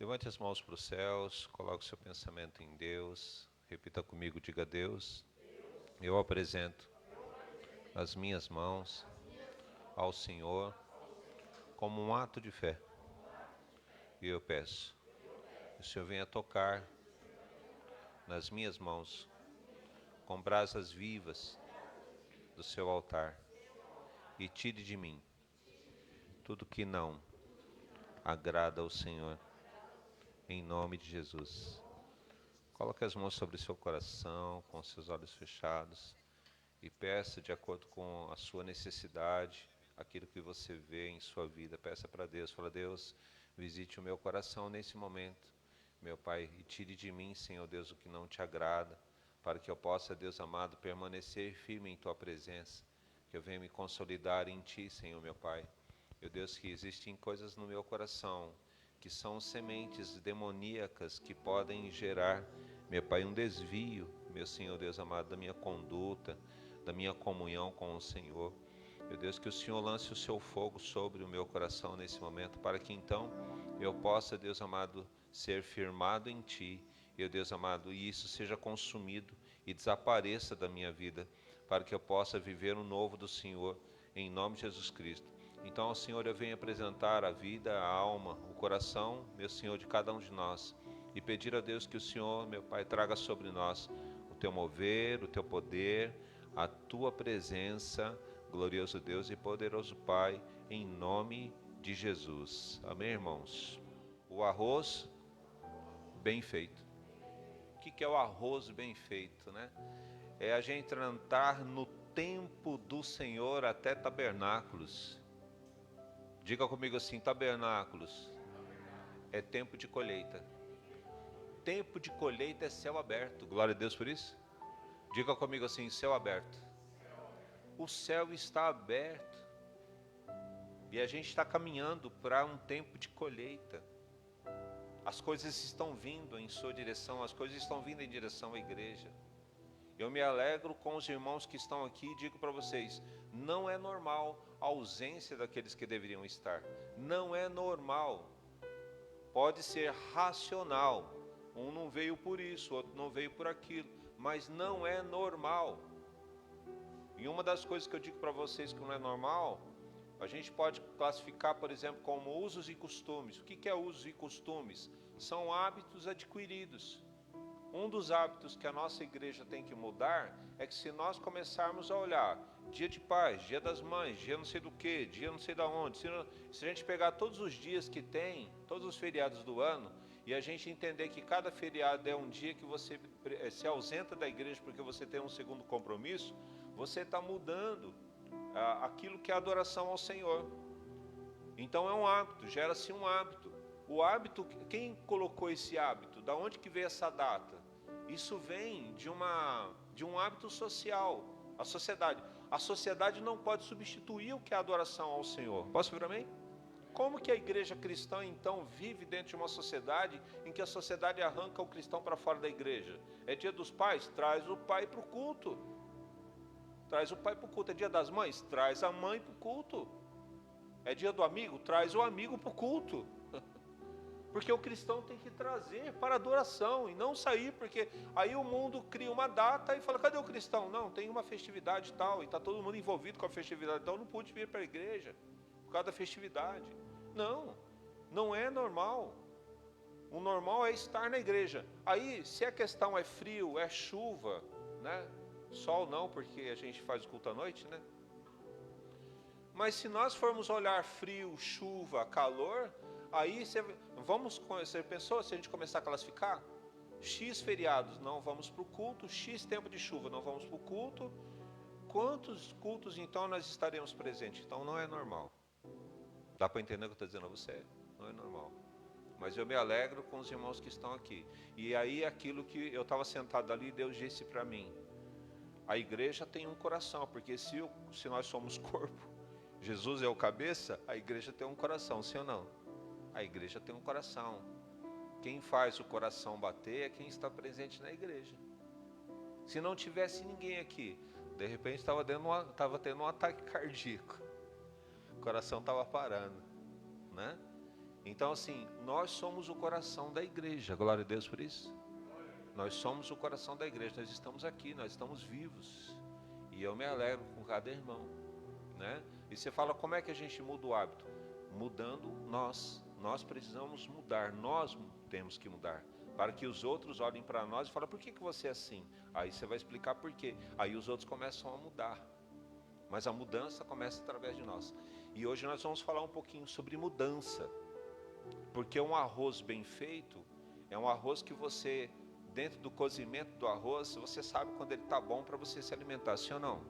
Levante as mãos para os céus, coloque o seu pensamento em Deus, repita comigo, diga: Deus, eu apresento as minhas mãos ao Senhor como um ato de fé. E eu peço que o Senhor venha tocar nas minhas mãos com brasas vivas do seu altar e tire de mim tudo que não agrada ao Senhor, em nome de Jesus. Coloque as mãos sobre o seu coração, com seus olhos fechados, e peça de acordo com a sua necessidade, aquilo que você vê em sua vida. Peça para Deus, fala: Deus, visite o meu coração nesse momento, meu Pai, e tire de mim, Senhor Deus, o que não te agrada, para que eu possa, Deus amado, permanecer firme em tua presença, que eu venha me consolidar em ti, Senhor meu Pai. Meu Deus, que existem coisas no meu coração que são sementes demoníacas que podem gerar, meu Pai, um desvio, meu Senhor Deus amado, da minha conduta, da minha comunhão com o Senhor. Meu Deus, que o Senhor lance o seu fogo sobre o meu coração nesse momento, para que então eu possa, Deus amado, ser firmado em Ti, meu Deus amado, e isso seja consumido e desapareça da minha vida, para que eu possa viver o novo do Senhor, em nome de Jesus Cristo. Então, ao Senhor, eu venho apresentar a vida, a alma, o coração, meu Senhor, de cada um de nós, e pedir a Deus que o Senhor, meu Pai, traga sobre nós o Teu mover, o Teu poder, a Tua presença, glorioso Deus e poderoso Pai, em nome de Jesus. Amém, irmãos? O arroz bem feito. O que é o arroz bem feito, né? É a gente entrar no tempo do Senhor até tabernáculos. Diga comigo assim: tabernáculos é tempo de colheita. Tempo de colheita é céu aberto. Glória a Deus por isso. Diga comigo assim: céu aberto. O céu está aberto. E a gente está caminhando para um tempo de colheita. As coisas estão vindo em sua direção, as coisas estão vindo em direção à igreja. Eu me alegro com os irmãos que estão aqui e digo para vocês: não é normal a ausência daqueles que deveriam estar. Não é normal. Pode ser racional. Um não veio por isso, outro não veio por aquilo, mas não é normal. E uma das coisas que eu digo para vocês que não é normal, a gente pode classificar, por exemplo, como usos e costumes. O que é usos e costumes? São hábitos adquiridos. Um dos hábitos que a nossa igreja tem que mudar é que, se nós começarmos a olhar dia de paz, dia das mães, dia não sei do que, dia não sei da onde, se a gente pegar todos os dias que tem, todos os feriados do ano, e a gente entender que cada feriado é um dia que você se ausenta da igreja porque você tem um segundo compromisso, você está mudando aquilo que é adoração ao Senhor. Então é um hábito, gera-se um hábito. O hábito, quem colocou esse hábito? Da onde que veio essa data? Isso vem de um hábito social, a sociedade. A sociedade não pode substituir o que é adoração ao Senhor. Posso vir amém? Como que a igreja cristã então vive dentro de uma sociedade em que a sociedade arranca o cristão para fora da igreja? É dia dos pais? Traz o pai para o culto. Traz o pai para o culto. É dia das mães? Traz a mãe para o culto. É dia do amigo? Traz o amigo para o culto. Porque o cristão tem que trazer para a adoração e não sair, porque aí o mundo cria uma data e fala: cadê o cristão? Não, tem uma festividade tal, e está todo mundo envolvido com a festividade, então eu não pude vir para a igreja por causa da festividade. Não, não é normal. O normal é estar na igreja. Aí, se a questão é frio, é chuva, né? Sol não, porque a gente faz o culto à noite, né? Mas se nós formos olhar frio, chuva, calor, aí você pensou se a gente começar a classificar? X feriados, não vamos para o culto. X tempo de chuva, não vamos para o culto. Quantos cultos então nós estaremos presentes? Então não é normal. Dá para entender o que eu estou dizendo a você? Não é normal. Mas eu me alegro com os irmãos que estão aqui. E aí aquilo que eu estava sentado ali, Deus disse para mim: a igreja tem um coração, porque se nós somos corpo, Jesus é o cabeça, a igreja tem um coração, sim ou não? A igreja tem um coração. Quem faz o coração bater é quem está presente na igreja. Se não tivesse ninguém aqui, de repente estava tendo um ataque cardíaco. O coração estava parando, né? Então assim, nós somos o coração da igreja, glória a Deus por isso. Nós somos o coração da igreja, nós estamos aqui, nós estamos vivos. E eu me alegro com cada irmão, né? E você fala, como é que a gente muda o hábito? Mudando nós precisamos mudar, nós temos que mudar. Para que os outros olhem para nós e falem, por que você é assim? Aí você vai explicar por quê. Aí os outros começam a mudar. Mas a mudança começa através de nós. E hoje nós vamos falar um pouquinho sobre mudança. Porque um arroz bem feito é um arroz que você, dentro do cozimento do arroz, você sabe quando ele está bom para você se alimentar, sim ou não?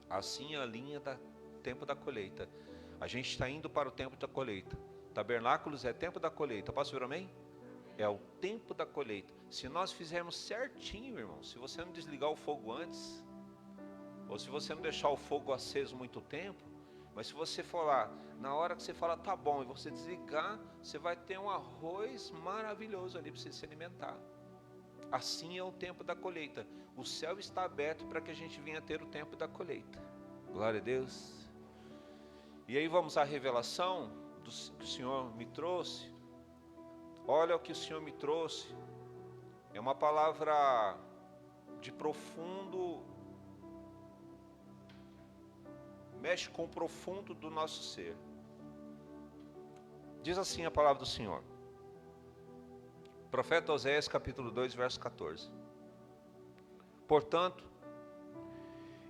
Assim é a linha do tempo da colheita. A gente está indo para o tempo da colheita. Tabernáculos é tempo da colheita. Posso ver amém? É o tempo da colheita. Se nós fizermos certinho, irmão, se você não desligar o fogo antes, ou se você não deixar o fogo aceso muito tempo, mas se você for lá, na hora que você fala tá bom, e você desligar, você vai ter um arroz maravilhoso ali para você se alimentar. Assim é o tempo da colheita. O céu está aberto para que a gente venha ter o tempo da colheita. Glória a Deus. E aí vamos à revelação que o Senhor me trouxe. Olha o que o Senhor me trouxe. É uma palavra de profundo, mexe com o profundo do nosso ser. Diz assim a palavra do Senhor. Profeta Oséias capítulo 2, verso 14. Portanto,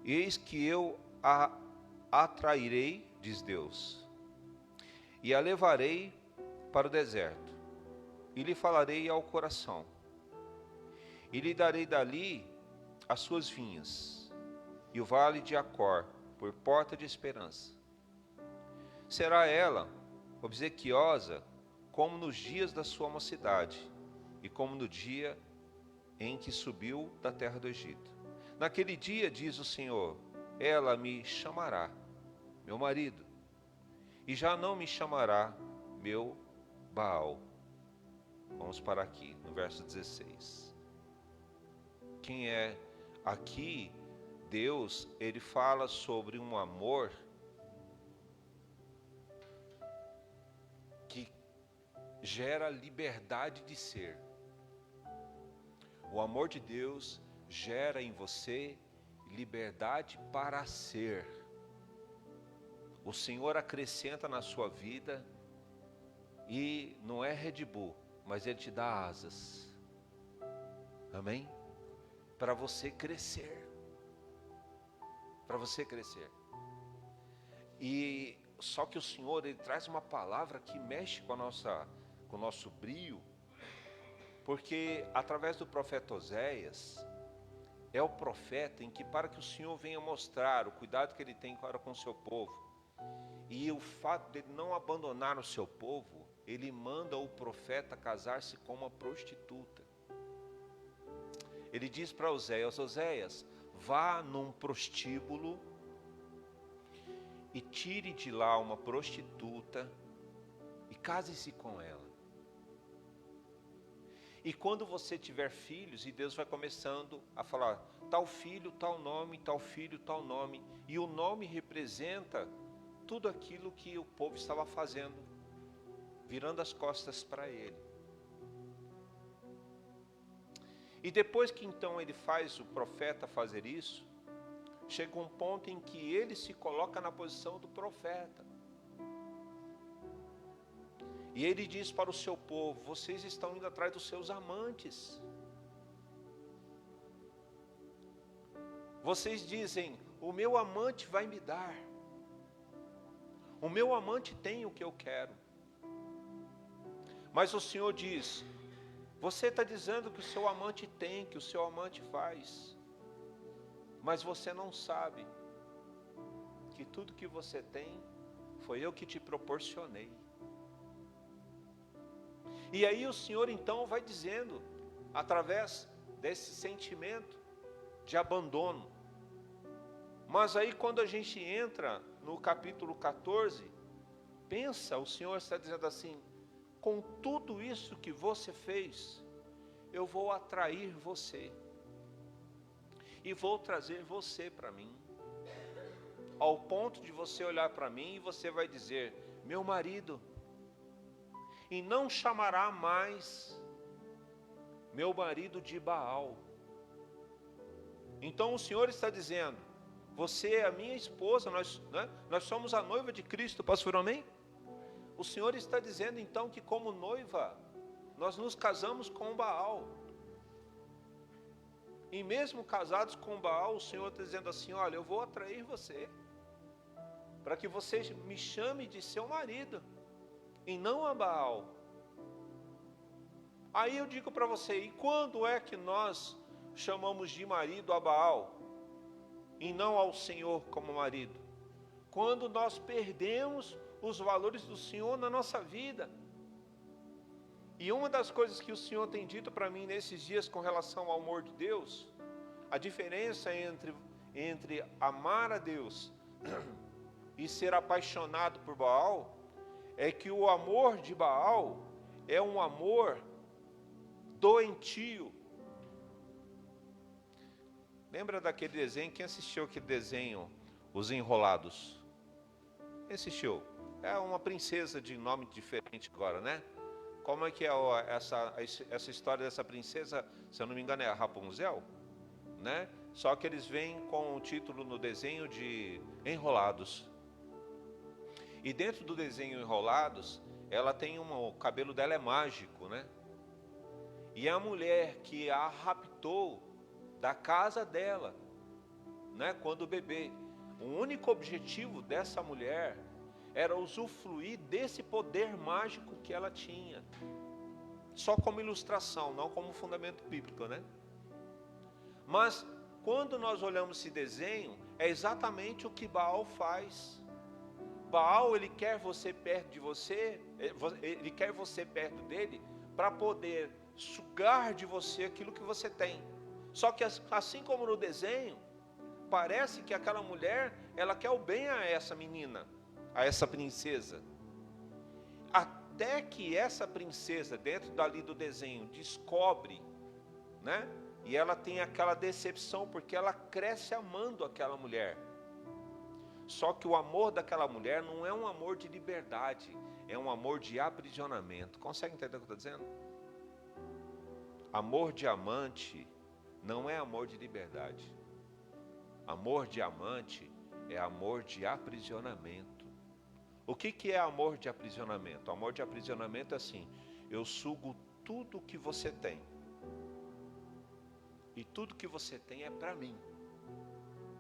eis que eu a atrairei, diz Deus, e a levarei para o deserto, e lhe falarei ao coração, e lhe darei dali as suas vinhas, e o vale de Acor, por porta de esperança. Será ela obsequiosa como nos dias da sua mocidade, e como no dia em que subiu da terra do Egito. Naquele dia, diz o Senhor, ela me chamará, meu marido, e já não me chamará, meu Baal. Vamos parar aqui, no verso 16. Quem é aqui? Deus, ele fala sobre um amor que gera liberdade de ser. O amor de Deus gera em você liberdade para ser. O Senhor acrescenta na sua vida e não é Red Bull, mas Ele te dá asas. Amém? Para você crescer. Para você crescer. E só que o Senhor, Ele traz uma palavra que mexe com o nosso brio. Porque através do profeta Oséias, é o profeta em que para que o Senhor venha mostrar o cuidado que Ele tem para com o seu povo, e o fato de Ele não abandonar o seu povo, Ele manda o profeta casar-se com uma prostituta. Ele diz para Oséias, Oséias, vá num prostíbulo e tire de lá uma prostituta e case-se com ela. E quando você tiver filhos, e Deus vai começando a falar, tal filho, tal nome, tal filho, tal nome. E o nome representa tudo aquilo que o povo estava fazendo, virando as costas para ele. E depois que então ele faz o profeta fazer isso, chega um ponto em que ele se coloca na posição do profeta. E ele diz para o seu povo, vocês estão indo atrás dos seus amantes. Vocês dizem, o meu amante vai me dar. O meu amante tem o que eu quero. Mas o Senhor diz, você está dizendo que o seu amante tem, que o seu amante faz. Mas você não sabe que tudo que você tem, foi eu que te proporcionei. E aí o Senhor então vai dizendo, através desse sentimento de abandono. Mas aí quando a gente entra no capítulo 14, pensa, o Senhor está dizendo assim, com tudo isso que você fez, eu vou atrair você. E vou trazer você para mim. Ao ponto de você olhar para mim e você vai dizer, meu marido, e não chamará mais meu marido de Baal. Então o Senhor está dizendo, você é a minha esposa, nós somos a noiva de Cristo, posso falar amém? O Senhor está dizendo então que como noiva, nós nos casamos com Baal. E mesmo casados com Baal, o Senhor está dizendo assim, olha, eu vou atrair você, para que você me chame de seu marido, e não a Baal. Aí eu digo para você, e quando é que nós chamamos de marido a Baal, e não ao Senhor como marido? Quando nós perdemos os valores do Senhor na nossa vida. E uma das coisas que o Senhor tem dito para mim nesses dias com relação ao amor de Deus, a diferença entre amar a Deus e ser apaixonado por Baal, é que o amor de Baal é um amor doentio. Lembra daquele desenho? Quem assistiu aquele desenho, Os Enrolados? Quem assistiu? É uma princesa de nome diferente agora, né? Como é que é essa história dessa princesa? Se eu não me engano é a Rapunzel, né? Só que eles vêm com o título no desenho de Enrolados. E dentro do desenho Enrolados, ela tem o cabelo dela é mágico, né? E a mulher que a raptou da casa dela, né? Quando bebê, o único objetivo dessa mulher era usufruir desse poder mágico que ela tinha. Só como ilustração, não como fundamento bíblico, né? Mas quando nós olhamos esse desenho, é exatamente o que Baal faz. Baal, ele quer você perto de você, ele quer você perto dele, para poder sugar de você aquilo que você tem. Só que assim como no desenho, parece que aquela mulher, ela quer o bem a essa menina, a essa princesa. Até que essa princesa, dentro dali do desenho, descobre, né? E ela tem aquela decepção, porque ela cresce amando aquela mulher. Só que o amor daquela mulher não é um amor de liberdade, é um amor de aprisionamento. Consegue entender o que eu estou dizendo? Amor de amante não é amor de liberdade. Amor de amante é amor de aprisionamento. O que é amor de aprisionamento? Amor de aprisionamento é assim, eu sugo tudo que você tem. E tudo que você tem é para mim.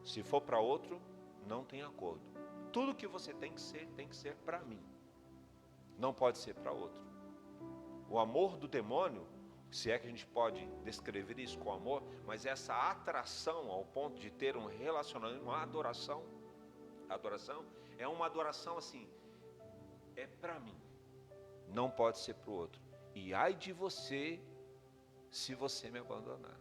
Se for para outro, não tem acordo. Tudo que você tem que ser para mim. Não pode ser para outro. O amor do demônio, se é que a gente pode descrever isso com amor, mas essa atração ao ponto de ter um relacionamento, uma adoração. A adoração é uma adoração assim, é para mim. Não pode ser para o outro. E ai de você, se você me abandonar.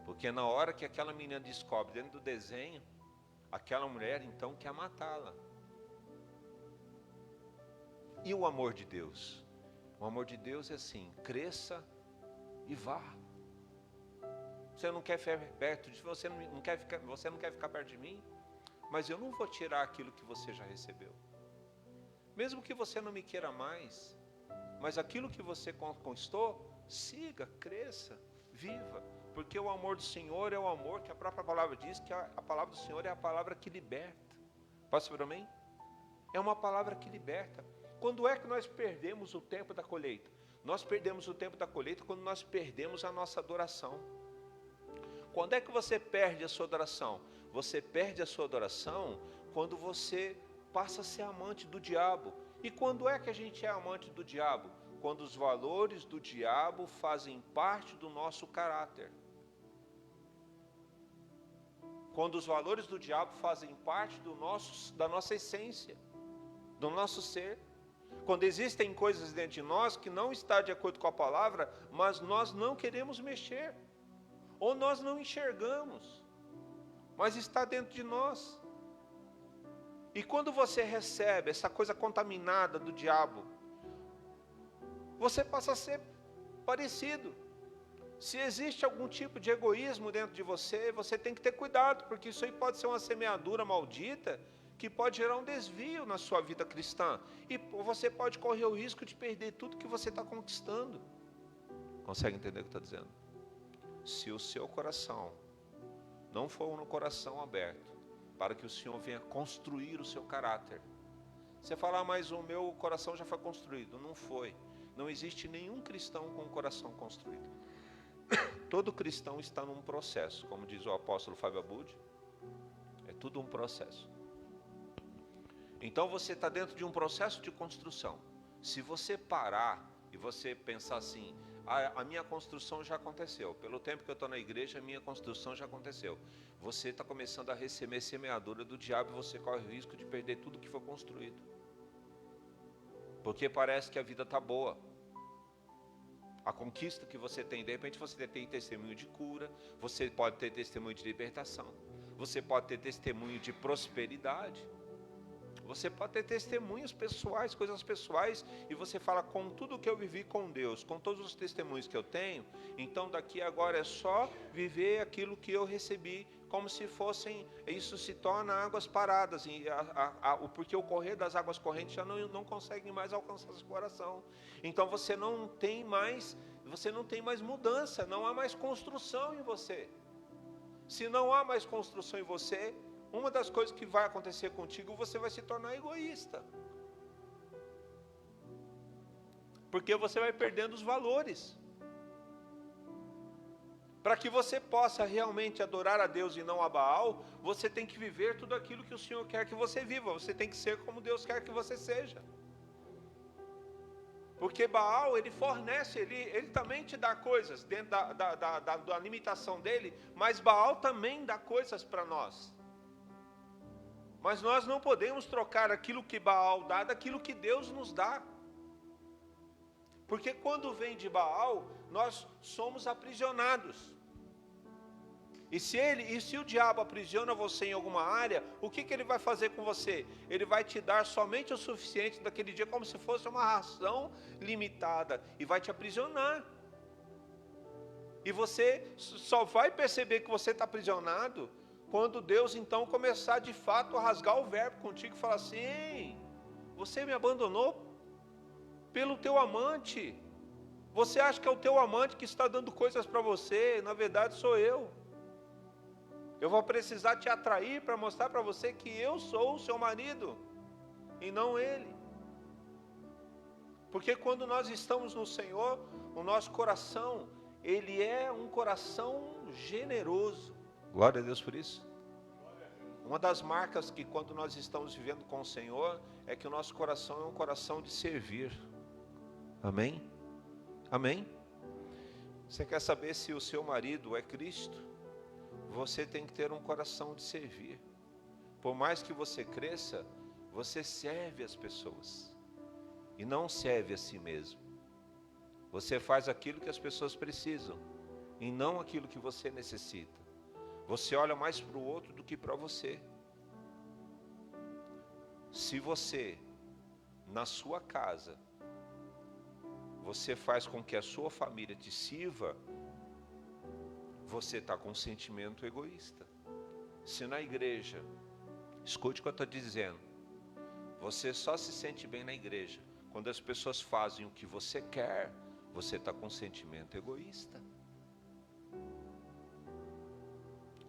Porque na hora que aquela menina descobre dentro do desenho, aquela mulher então quer matá-la. E o amor de Deus? O amor de Deus é assim, cresça e vá. Você não quer ficar perto de você não quer ficar perto de mim, mas eu não vou tirar aquilo que você já recebeu. Mesmo que você não me queira mais, mas aquilo que você conquistou, siga, cresça, viva. Porque o amor do Senhor é o amor que a própria palavra diz, que a palavra do Senhor é a palavra que liberta. Posso ver amém? É uma palavra que liberta. Quando é que nós perdemos o tempo da colheita? Nós perdemos o tempo da colheita quando nós perdemos a nossa adoração. Quando é que você perde a sua adoração? Você perde a sua adoração quando você passa a ser amante do diabo. E quando é que a gente é amante do diabo? Quando os valores do diabo fazem parte do nosso caráter. Quando os valores do diabo fazem parte da nossa essência, do nosso ser. Quando existem coisas dentro de nós que não estão de acordo com a palavra, mas nós não queremos mexer. Ou nós não enxergamos, mas está dentro de nós. E quando você recebe essa coisa contaminada do diabo, você passa a ser parecido. Se existe algum tipo de egoísmo dentro de você, você tem que ter cuidado, porque isso aí pode ser uma semeadura maldita que pode gerar um desvio na sua vida cristã. E você pode correr o risco de perder tudo que você está conquistando. Consegue entender o que eu estou dizendo? Se o seu coração não for um coração aberto, para que o Senhor venha construir o seu caráter. Você fala, mas o meu coração já foi construído. Não foi. Não existe nenhum cristão com o coração construído. Todo cristão está num processo, como diz o apóstolo Fábio Abud. É tudo um processo. Então você está dentro de um processo de construção. Se você parar e você pensar assim, a minha construção já aconteceu. Pelo tempo que eu estou na igreja, a minha construção já aconteceu. Você está começando a receber semeadura do diabo e você corre o risco de perder tudo que foi construído. Porque parece que a vida está boa. A conquista que você tem, de repente você tem testemunho de cura, você pode ter testemunho de libertação, você pode ter testemunho de prosperidade. Você pode ter testemunhos pessoais, coisas pessoais, e você fala, com tudo que eu vivi com Deus, com todos os testemunhos que eu tenho, então daqui agora é só viver aquilo que eu recebi, como se fossem, isso se torna águas paradas, porque o correr das águas correntes já não consegue mais alcançar seu coração. Então você não tem mais mudança, não há mais construção em você. Se não há mais construção em você, uma das coisas que vai acontecer contigo, você vai se tornar egoísta. Porque você vai perdendo os valores. Para que você possa realmente adorar a Deus e não a Baal, você tem que viver tudo aquilo que o Senhor quer que você viva. Você tem que ser como Deus quer que você seja. Porque Baal, ele fornece, ele também te dá coisas dentro da limitação dele, mas Baal também dá coisas para nós. Mas nós não podemos trocar aquilo que Baal dá daquilo que Deus nos dá. Porque quando vem de Baal, nós somos aprisionados. E se o diabo aprisiona você em alguma área, o que ele vai fazer com você? Ele vai te dar somente o suficiente daquele dia, como se fosse uma ração limitada, e vai te aprisionar. E você só vai perceber que você está aprisionado quando Deus então começar de fato a rasgar o verbo contigo e falar assim, você me abandonou pelo teu amante. Você acha que é o teu amante que está dando coisas para você, na verdade sou eu. Eu vou precisar te atrair para mostrar para você que eu sou o seu marido e não ele. Porque quando nós estamos no Senhor, o nosso coração, ele é um coração generoso. Glória a Deus por isso. Uma das marcas que quando nós estamos vivendo com o Senhor, é que o nosso coração é um coração de servir. Amém? Amém? Você quer saber se o seu marido é Cristo? Você tem que ter um coração de servir. Por mais que você cresça, você serve as pessoas. E não serve a si mesmo. Você faz aquilo que as pessoas precisam, e não aquilo que você necessita. Você olha mais para o outro do que para você. Se você, na sua casa, você faz com que a sua família te sirva, você está com um sentimento egoísta. Se na igreja, escute o que eu estou dizendo, você só se sente bem na igreja quando as pessoas fazem o que você quer, você está com um sentimento egoísta.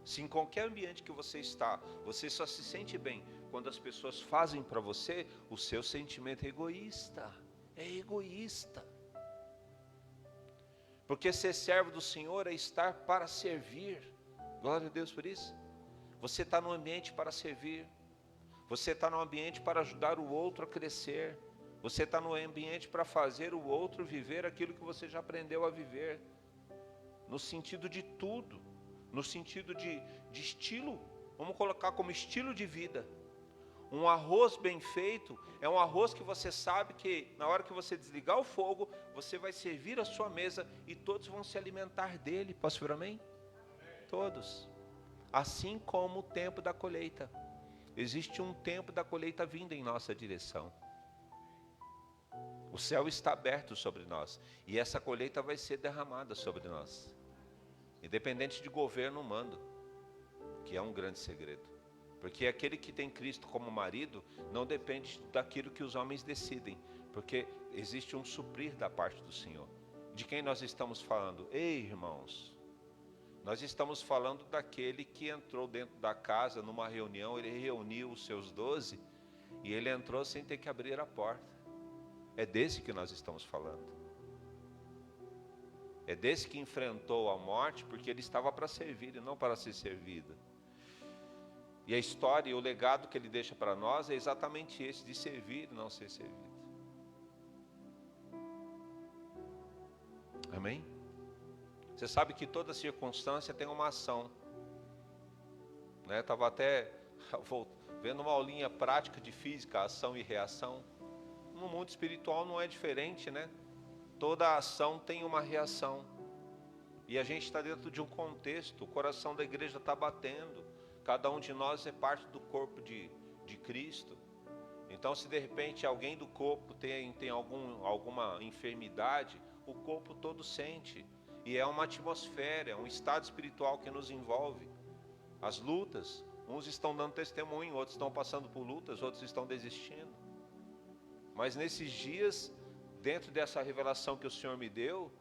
Se em qualquer ambiente que você está, você só se sente bem quando as pessoas fazem para você, o seu sentimento é egoísta. É egoísta. Porque ser servo do Senhor é estar para servir. Glória a Deus por isso. Você está no ambiente para servir. Você está no ambiente para ajudar o outro a crescer. Você está no ambiente para fazer o outro viver aquilo que você já aprendeu a viver. No sentido de tudo. No sentido de estilo, vamos colocar como estilo de vida. Um arroz bem feito é um arroz que você sabe que na hora que você desligar o fogo, você vai servir a sua mesa e todos vão se alimentar dele. Posso vir amém? Todos. Assim como o tempo da colheita. Existe um tempo da colheita vindo em nossa direção. O céu está aberto sobre nós e essa colheita vai ser derramada sobre nós. Independente de governo humano, que é um grande segredo. Porque aquele que tem Cristo como marido não depende daquilo que os homens decidem, porque existe um suprir da parte do Senhor. De quem nós estamos falando? Ei, irmãos, nós estamos falando daquele que entrou dentro da casa numa reunião, ele reuniu os seus 12 e ele entrou sem ter que abrir a porta. É desse que nós estamos falando. É desse que enfrentou a morte porque ele estava para servir e não para ser servido. E a história e o legado que ele deixa para nós é exatamente esse, de servir e não ser servido. Amém? Você sabe que toda circunstância tem uma ação. Estava até vendo uma aulinha prática de física, ação e reação. No mundo espiritual não é diferente, né? Toda ação tem uma reação. E a gente está dentro de um contexto, o coração da igreja está batendo. Cada um de nós é parte do corpo de Cristo. Então, se de repente alguém do corpo tem alguma enfermidade, o corpo todo sente. E é uma atmosfera, é um estado espiritual que nos envolve. As lutas, uns estão dando testemunho, outros estão passando por lutas, outros estão desistindo. Mas nesses dias, dentro dessa revelação que o Senhor me deu,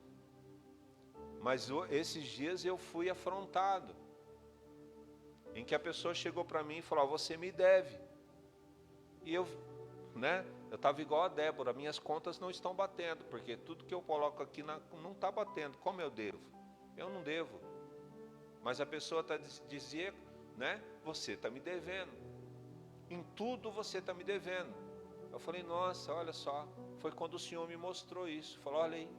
esses dias eu fui afrontado. Em que a pessoa chegou para mim e falou: você me deve. E eu estava igual a Débora, minhas contas não estão batendo, porque tudo que eu coloco aqui não está batendo. Como eu devo? Eu não devo. Mas a pessoa dizia, você está me devendo. Em tudo você está me devendo. Eu falei: nossa, olha só. Foi quando o Senhor me mostrou isso. Falou: olha aí.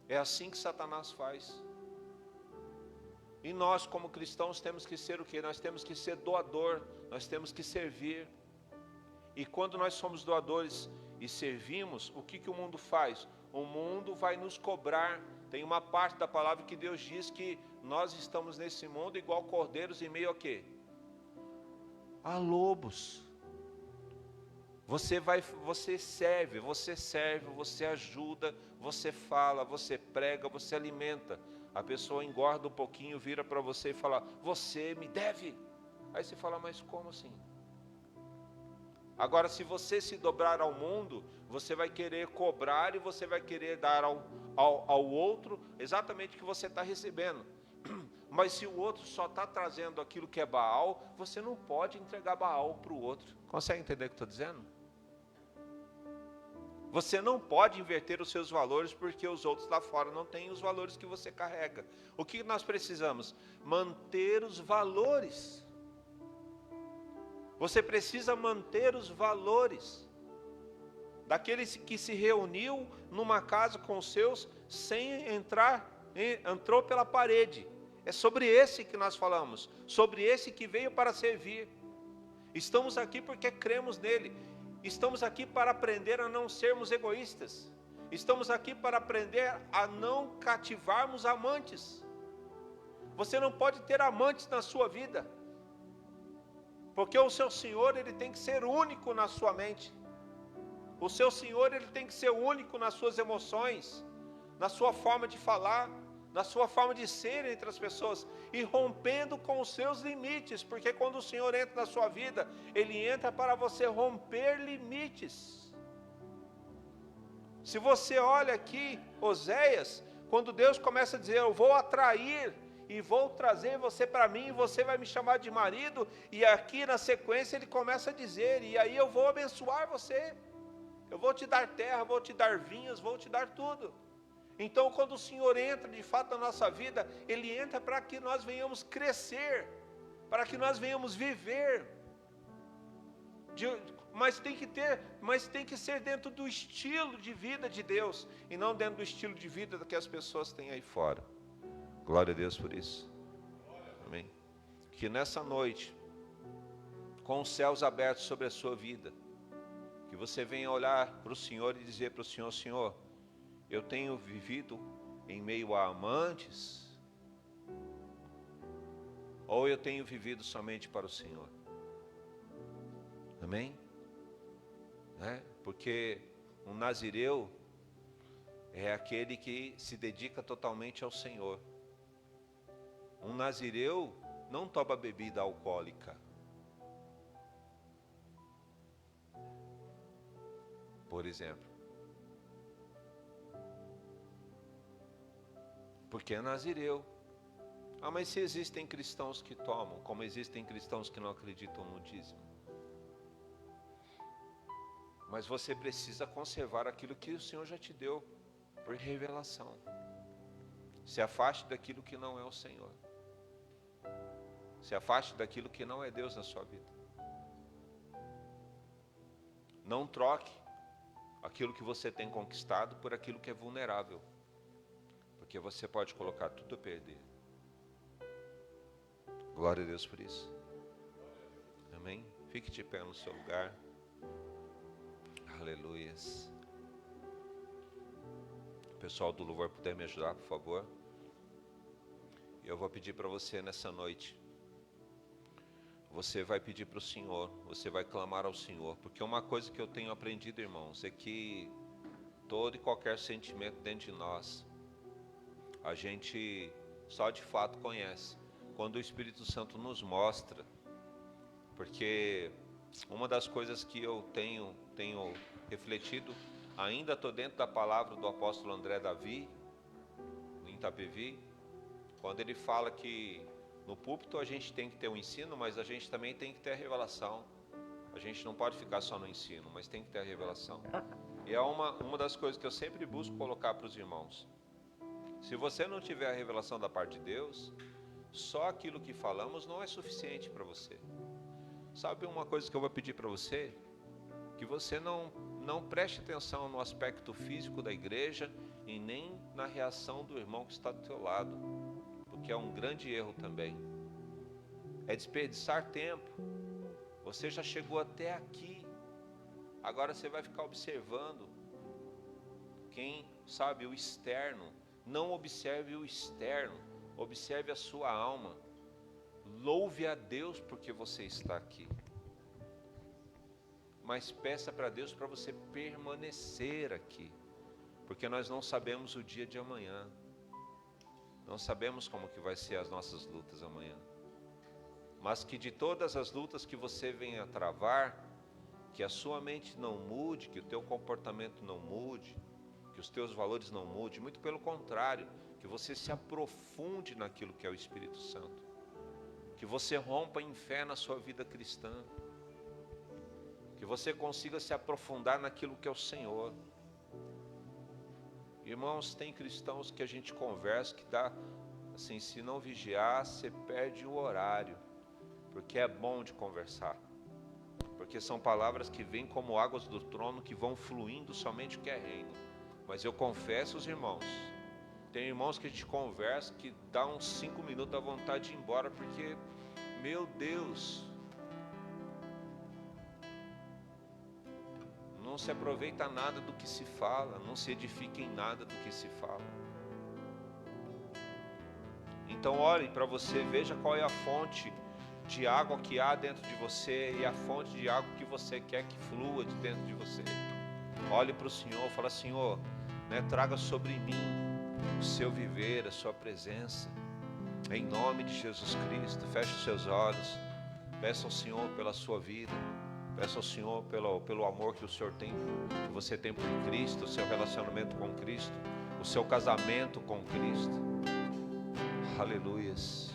É assim que Satanás faz. E nós, como cristãos, temos que ser o quê? Nós temos que ser doador, nós temos que servir. E quando nós somos doadores e servimos, o que o mundo faz? O mundo vai nos cobrar. Tem uma parte da palavra que Deus diz que nós estamos nesse mundo igual cordeiros em meio a quê? A lobos. Você serve, você ajuda, você fala, você prega, você alimenta. A pessoa engorda um pouquinho, vira para você e fala: você me deve. Aí você fala: mas como assim? Agora, se você se dobrar ao mundo, você vai querer cobrar e você vai querer dar ao outro exatamente o que você está recebendo. Mas se o outro só está trazendo aquilo que é Baal, você não pode entregar Baal para o outro. Consegue entender o que eu estou dizendo? Você não pode inverter os seus valores porque os outros lá fora não têm os valores que você carrega. O que nós precisamos? Manter os valores. Você precisa manter os valores. Daquele que se reuniu numa casa com os seus sem entrar, entrou pela parede. É sobre esse que nós falamos, sobre esse que veio para servir. Estamos aqui porque cremos nele. Estamos aqui para aprender a não sermos egoístas. Estamos aqui para aprender a não cativarmos amantes. Você não pode ter amantes na sua vida, porque o seu Senhor, ele tem que ser único na sua mente. O seu Senhor, ele tem que ser único nas suas emoções, na sua forma de falar, na sua forma de ser entre as pessoas, e rompendo com os seus limites, porque quando o Senhor entra na sua vida, Ele entra para você romper limites. Se você olha aqui, Oséias, quando Deus começa a dizer: eu vou atrair e vou trazer você para mim, você vai me chamar de marido, e aqui na sequência Ele começa a dizer: e aí eu vou abençoar você, eu vou te dar terra, vou te dar vinhas, vou te dar tudo. Então, quando o Senhor entra de fato na nossa vida, Ele entra para que nós venhamos crescer, para que nós venhamos viver. Mas tem que ser dentro do estilo de vida de Deus, e não dentro do estilo de vida que as pessoas têm aí fora. Glória a Deus por isso. Amém. Que nessa noite, com os céus abertos sobre a sua vida, que você venha olhar para o Senhor e dizer para o Senhor: Senhor, eu tenho vivido em meio a amantes, ou eu tenho vivido somente para o Senhor? Amém? Porque um nazireu é aquele que se dedica totalmente ao Senhor. Um nazireu não toma bebida alcoólica. Por exemplo. Porque é nazireu. Ah, mas se existem cristãos que tomam, como existem cristãos que não acreditam no dízimo. Mas você precisa conservar aquilo que o Senhor já te deu por revelação. Se afaste daquilo que não é o Senhor. Se afaste daquilo que não é Deus na sua vida. Não troque aquilo que você tem conquistado por aquilo que é vulnerável. Porque você pode colocar tudo a perder. Glória a Deus por isso. Amém? Fique de pé no seu lugar. Aleluias. O pessoal do louvor puder me ajudar, por favor. Eu vou pedir para você nessa noite. Você vai pedir para o Senhor. Você vai clamar ao Senhor. Porque uma coisa que eu tenho aprendido, irmãos, é que todo e qualquer sentimento dentro de nós, a gente só de fato conhece quando o Espírito Santo nos mostra. Porque uma das coisas que eu tenho refletido, ainda estou dentro da palavra do apóstolo André Davi, em Itapevi, quando ele fala que no púlpito a gente tem que ter o ensino, mas a gente também tem que ter a revelação. A gente não pode ficar só no ensino, mas tem que ter a revelação. E é uma das coisas que eu sempre busco colocar para os irmãos. Se você não tiver a revelação da parte de Deus, só aquilo que falamos não é suficiente para você. Sabe uma coisa que eu vou pedir para você? Que você não preste atenção no aspecto físico da igreja e nem na reação do irmão que está do teu lado, porque é um grande erro também. É desperdiçar tempo. Você já chegou até aqui, agora você vai ficar observando quem sabe o externo. Não observe o externo, observe a sua alma. Louve a Deus porque você está aqui. Mas peça para Deus para você permanecer aqui. Porque nós não sabemos o dia de amanhã. Não sabemos como que vai ser as nossas lutas amanhã. Mas que de todas as lutas que você venha a travar, que a sua mente não mude, que o teu comportamento não mude, que os teus valores não mudem, muito pelo contrário, que você se aprofunde naquilo que é o Espírito Santo, que você rompa em fé na sua vida cristã, que você consiga se aprofundar naquilo que é o Senhor. Irmãos, tem cristãos que a gente conversa que dá, assim, se não vigiar, você perde o horário, porque é bom de conversar, porque são palavras que vêm como águas do trono, que vão fluindo somente o que é reino. Mas eu confesso, os irmãos, tem irmãos que a gente conversa que dá uns 5 minutos da vontade de ir embora, porque, meu Deus, não se aproveita nada do que se fala, não se edifica em nada do que se fala. Então olhe para você, veja qual é a fonte de água que há dentro de você e a fonte de água que você quer que flua de dentro de você. Olhe para o Senhor, fala: Senhor, traga sobre mim o seu viver, a sua presença, em nome de Jesus Cristo. Feche os seus olhos, peça ao Senhor pela sua vida, peça ao Senhor pelo amor que o Senhor tem, que você tem por Cristo, o seu relacionamento com Cristo, o seu casamento com Cristo. Aleluias.